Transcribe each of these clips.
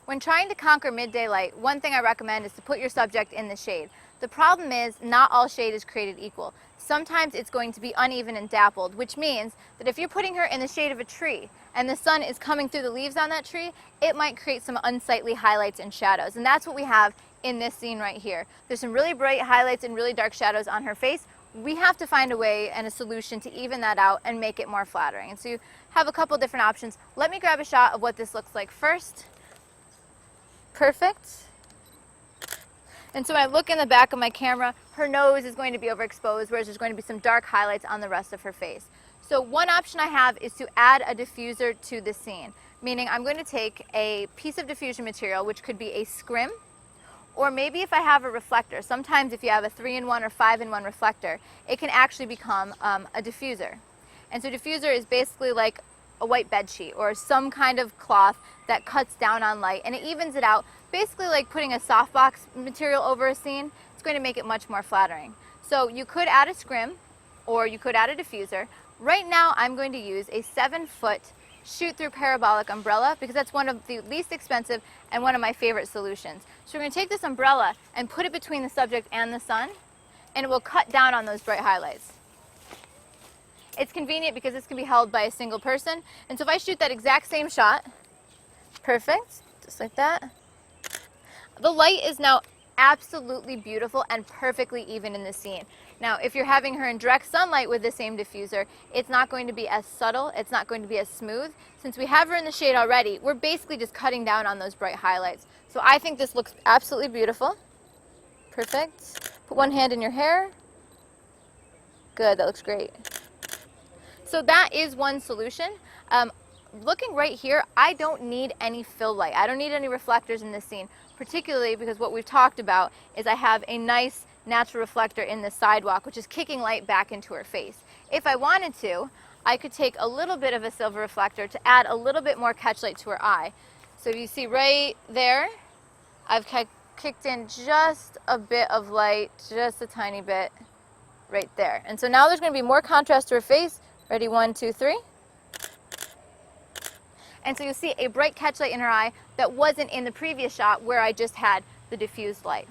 When trying to conquer midday light, one thing I recommend is to put your subject in the shade. The problem is not all shade is created equal. Sometimes it's going to be uneven and dappled, which means that if you're putting her in the shade of a tree and the sun is coming through the leaves on that tree, it might create some unsightly highlights and shadows. And that's what we have in this scene right here. There's some really bright highlights and really dark shadows on her face. We have to find a way and a solution to even that out and make it more flattering. And so you have a couple different options. Let me grab a shot of what this looks like first. Perfect. And so when I look in the back of my camera, her nose is going to be overexposed, whereas there's going to be some dark highlights on the rest of her face. So one option I have is to add a diffuser to the scene, meaning I'm going to take a piece of diffusion material, which could be a scrim, or maybe if I have a reflector. Sometimes if you have a 3-in-1 or 5-in-1 reflector, it can actually become a diffuser. And so diffuser is basically like a white bed sheet or some kind of cloth that cuts down on light and it evens it out, basically like putting a softbox material over a scene. It's going to make it much more flattering. So you could add a scrim or you could add a diffuser. Right now I'm going to use a 7-foot shoot-through parabolic umbrella because that's one of the least expensive and one of my favorite solutions. So we're going to take this umbrella and put it between the subject and the sun, and it will cut down on those bright highlights. It's convenient because this can be held by a single person. And so if I shoot that exact same shot, perfect, just like that. The light is now absolutely beautiful and perfectly even in the scene. Now, if you're having her in direct sunlight with the same diffuser, it's not going to be as subtle, it's not going to be as smooth. Since we have her in the shade already, we're basically just cutting down on those bright highlights. So I think this looks absolutely beautiful. Perfect. Put one hand in your hair. Good, that looks great. So that is one solution. Looking right here, I don't need any fill light. I don't need any reflectors in this scene, particularly because what we've talked about is I have a nice natural reflector in the sidewalk, which is kicking light back into her face. If I wanted to, I could take a little bit of a silver reflector to add a little bit more catch light to her eye. So if you see right there, I've kicked in just a bit of light, just a tiny bit right there. And so now there's going to be more contrast to her face. Ready, 1, 2, 3. And so you'll see a bright catch light in her eye that wasn't in the previous shot where I just had the diffused light.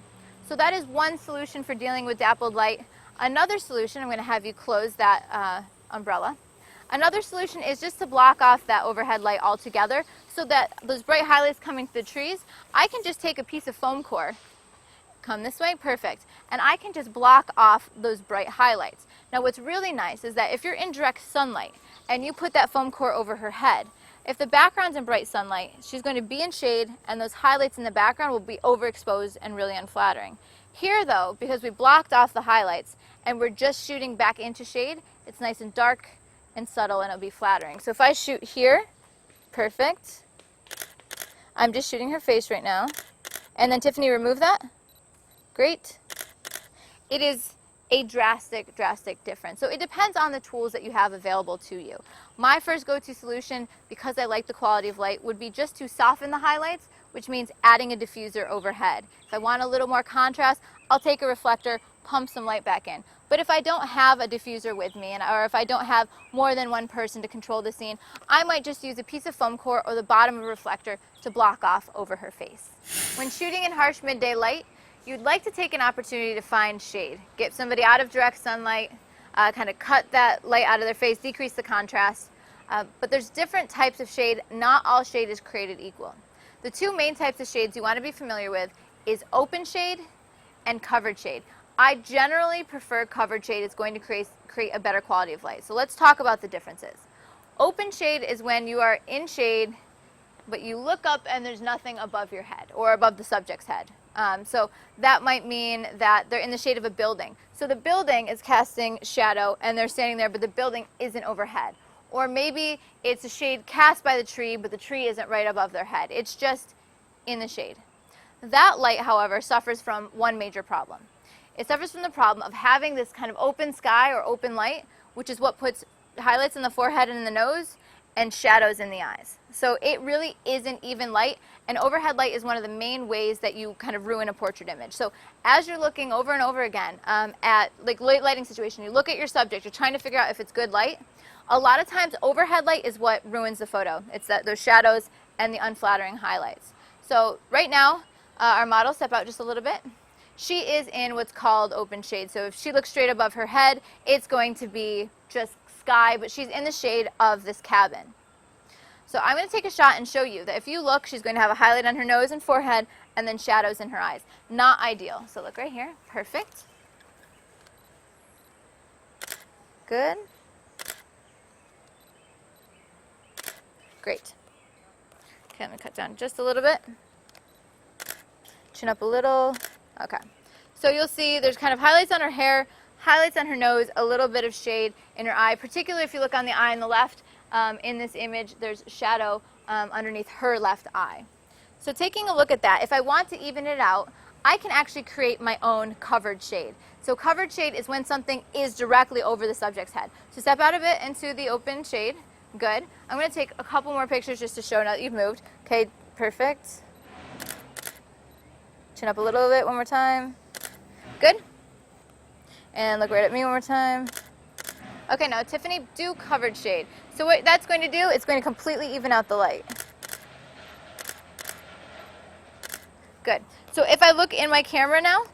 So that is one solution for dealing with dappled light. Another solution, I'm going to have you close that umbrella. Another solution is just to block off that overhead light altogether so that those bright highlights coming to the trees, I can just take a piece of foam core, come this way, perfect, and I can just block off those bright highlights. Now what's really nice is that if you're in direct sunlight and you put that foam core over her head, if the background's in bright sunlight, she's going to be in shade and those highlights in the background will be overexposed and really unflattering. Here though, because we blocked off the highlights and we're just shooting back into shade, it's nice and dark and subtle and it'll be flattering. So if I shoot here, perfect. I'm just shooting her face right now. And then Tiffany, remove that. Great. It is a drastic difference. So it depends on the tools that you have available to you. My first go-to solution, because I like the quality of light, would be just to soften the highlights, which means adding a diffuser overhead. If I want a little more contrast, I'll take a reflector, pump some light back in. But if I don't have a diffuser with me, or if I don't have more than one person to control the scene, I might just use a piece of foam core or the bottom of a reflector to block off over her face. When shooting in harsh midday light, you'd like to take an opportunity to find shade. Get somebody out of direct sunlight, kind of cut that light out of their face, decrease the contrast. But there's different types of shade. Not all shade is created equal. The two main types of shades you want to be familiar with is open shade and covered shade. I generally prefer covered shade. It's going to create a better quality of light. So let's talk about the differences. Open shade is when you are in shade, but you look up and there's nothing above your head or above the subject's head. So that might mean that they're in the shade of a building. So the building is casting shadow and they're standing there, but the building isn't overhead. Or maybe it's a shade cast by the tree, but the tree isn't right above their head. It's just in the shade. That light, however, suffers from one major problem. It suffers from the problem of having this kind of open sky or open light, which is what puts highlights in the forehead and in the nose and shadows in the eyes. So it really isn't even light, and overhead light is one of the main ways that you kind of ruin a portrait image. So as you're looking over and over again at like late lighting situation, you look at your subject, you're trying to figure out if it's good light. A lot of times overhead light is what ruins the photo. It's those shadows and the unflattering highlights. So right now, our model, step out just a little bit. She is in what's called open shade. So if she looks straight above her head, it's going to be just sky, but she's in the shade of this cabin. So I'm going to take a shot and show you that if you look, she's going to have a highlight on her nose and forehead, and then shadows in her eyes. Not ideal. So look right here. Perfect. Good. Great. Okay, I'm going to cut down just a little bit. Chin up a little. Okay. So you'll see there's kind of highlights on her hair, highlights on her nose, a little bit of shade in her eye, particularly if you look on the eye on the left. In this image, there's shadow underneath her left eye. So taking a look at that, if I want to even it out, I can actually create my own covered shade. So covered shade is when something is directly over the subject's head. So step out of it into the open shade. Good. I'm going to take a couple more pictures just to show now that you've moved. Okay, perfect. Chin up a little bit one more time. Good. And look right at me one more time. Okay, now Tiffany, do covered shade. So what that's going to do, it's going to completely even out the light. Good. So if I look in my camera now,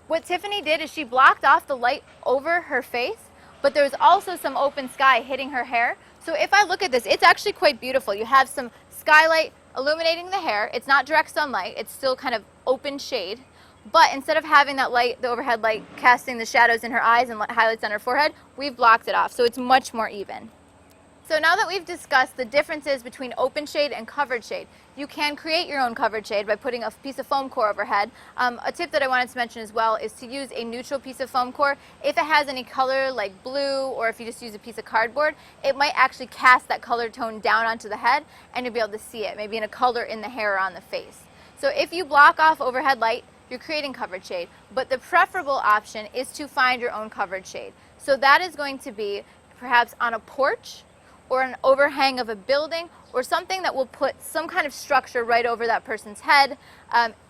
what Tiffany did is she blocked off the light over her face, but there's also some open sky hitting her hair. So if I look at this, it's actually quite beautiful. You have some skylight illuminating the hair. It's not direct sunlight. It's still kind of open shade. But instead of having that light, the overhead light, casting the shadows in her eyes and highlights on her forehead, we've blocked it off. So it's much more even. So now that we've discussed the differences between open shade and covered shade, you can create your own covered shade by putting a piece of foam core overhead. A tip that I wanted to mention as well is to use a neutral piece of foam core. If it has any color like blue, or if you just use a piece of cardboard, it might actually cast that color tone down onto the head and you'll be able to see it, maybe in a color in the hair or on the face. So if you block off overhead light, you're creating covered shade. But the preferable option is to find your own covered shade. So that is going to be perhaps on a porch, or an overhang of a building, or something that will put some kind of structure right over that person's head.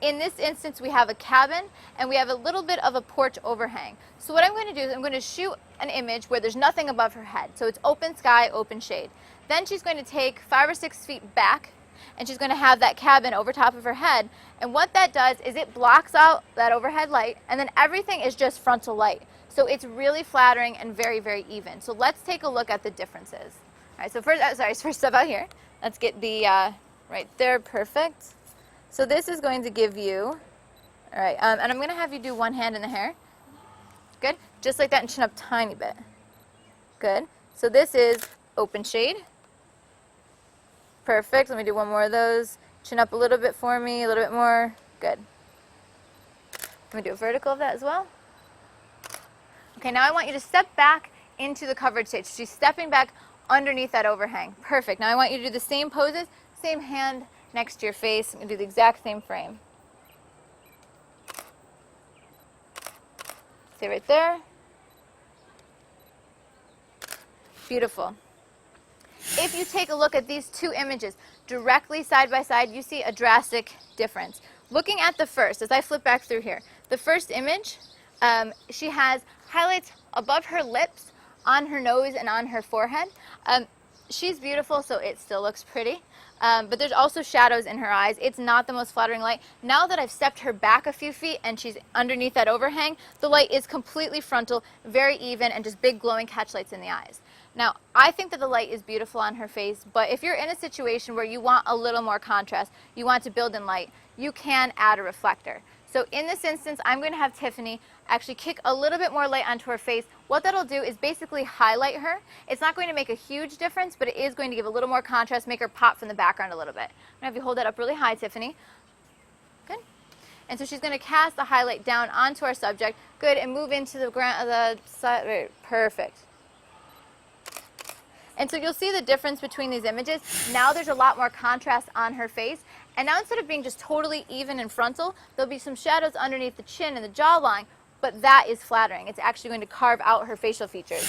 In this instance, we have a cabin, and we have a little bit of a porch overhang. So what I'm going to do is I'm going to shoot an image where there's nothing above her head. So it's open sky, open shade. Then she's going to take 5 or 6 feet back, and she's going to have that cabin over top of her head. And what that does is it blocks out that overhead light, and then everything is just frontal light. So it's really flattering and very, very even. So let's take a look at the differences. All right, so first step out here. Let's get the, right there, perfect. So this is going to give you, all right, and I'm going to have you do one hand in the hair. Good, just like that, and chin up tiny bit. Good, so this is open shade. Perfect, let me do one more of those. Chin up a little bit for me, a little bit more. Good. Let me do a vertical of that as well. Okay, now I want you to step back into the covered shade. She's stepping back underneath that overhang. Perfect. Now I want you to do the same poses, same hand next to your face, and do the exact same frame. Stay right there. Beautiful. If you take a look at these two images directly side by side, you see a drastic difference. Looking at the first, as I flip back through here, the first image, she has highlights above her lips, on her nose, and on her forehead. She's beautiful, so it still looks pretty. But there's also shadows in her eyes. It's not the most flattering light. Now that I've stepped her back a few feet and she's underneath that overhang, the light is completely frontal, very even, and just big glowing catchlights in the eyes. Now, I think that the light is beautiful on her face, but if you're in a situation where you want a little more contrast, you want to build in light, you can add a reflector. So in this instance, I'm going to have Tiffany actually kick a little bit more light onto her face. What that'll do is basically highlight her. It's not going to make a huge difference, but it is going to give a little more contrast, make her pop from the background a little bit. I'm going to have you hold that up really high, Tiffany. Good. And so she's going to cast the highlight down onto our subject. Good, and move into the ground, the side. Right. Perfect. And so you'll see the difference between these images. Now there's a lot more contrast on her face. And now instead of being just totally even and frontal, there'll be some shadows underneath the chin and the jawline, but that is flattering. It's actually going to carve out her facial features.